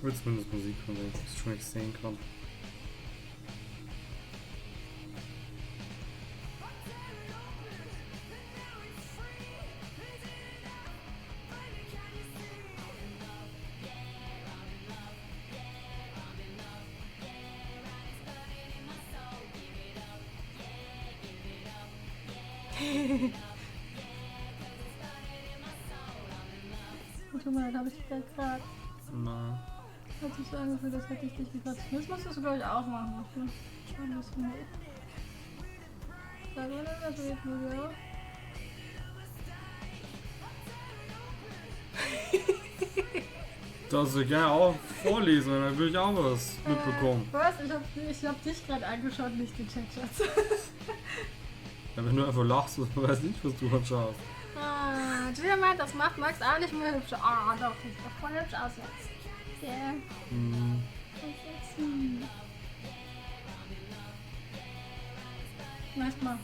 Ich will zumindest Musik hören, wenn ich das schon nicht sehen kann. Tut mir leid, habe ich dich gleich gefragt. Nein. Hat sich so angefühlt, als hätte ich dich gefragt. Das musstest du, glaube ich, auch machen. Schon ein bisschen hoch. Sag mal, das geht nur, ja. Darfst du gerne auch vorlesen, dann will ich auch was mitbekommen. Was? Ich hab dich gerade angeschaut, nicht gecheckt, Schatz. Ja, wenn du einfach lachst, weiß nicht, was du anschaust. Ah, Julia meint, das macht Max auch nicht mehr hübsch. Ah, doch, sieht doch voll hübsch aus jetzt. Yeah. Mhm. Weißt mal.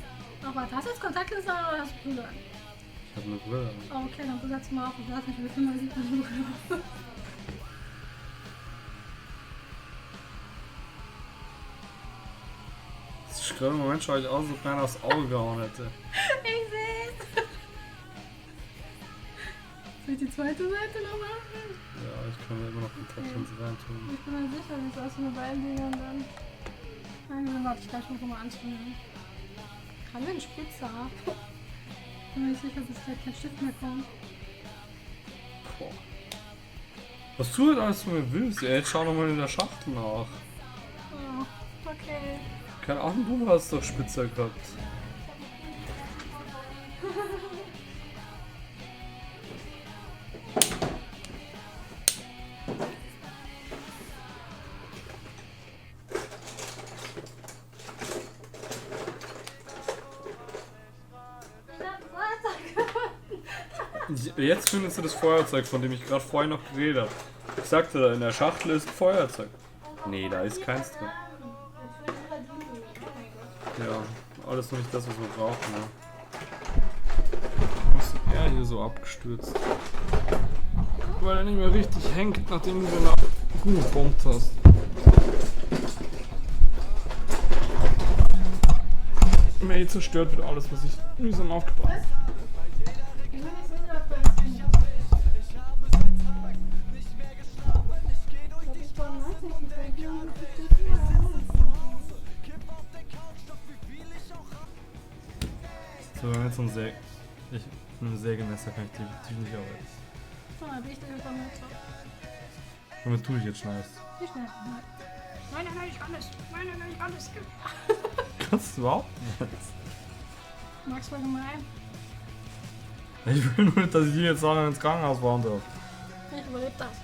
Ach, warte, hast du jetzt Kontaktlinsen an oder hast du Puder? Ich hab eine Brille. Oh, okay, dann setz mal auf. Ich weiß nicht, wie viel man sieht, wenn du Brille. Das gerade im Moment schaue ich aus, als ob einer aufs Auge gehauen hätte. Ich seh's. Soll ich die zweite Seite noch machen? Ja, ich kann mir immer noch Kontaktlinsen reintun. Ich bin mir sicher, wie es aussieht mit beiden Dingern dann. Nein, dann warte ich gleich noch mal anstrengen. Kann wir einen Spitzer? Ich bin mir nicht sicher, dass gleich kein Stift mehr kommt. Boah. Was du halt alles von mir willst, ey, jetzt schau noch mal in der Schachtel nach. Oh, okay. Keine Ahnung, du hast doch Spitzer gehabt. Jetzt findest du das Feuerzeug, von dem ich gerade vorhin noch geredet habe. Ich sagte, da in der Schachtel ist ein Feuerzeug. Nee, da ist keins drin. Ja, alles noch nicht das, was wir brauchen. Ne? Was ist er hier so abgestürzt? Weil er nicht mehr richtig hängt, nachdem du den abgebombt hast. Melli zerstört wieder alles, was ich mühsam aufgebaut habe. So, wenn jetzt so ein Säge. Mit einem Sägemesser kann ich definitiv nicht arbeiten. So, dann bin ich dann einfach mit. Womit du dich jetzt schneidest? Ich schneide mal. Nein, nicht alles. Nein, nicht alles. Kannst du überhaupt nicht. Max war gemein. Ich will nur nicht, dass ich die jetzt auch noch ins Krankenhaus fahren darf. Ich überlebe das.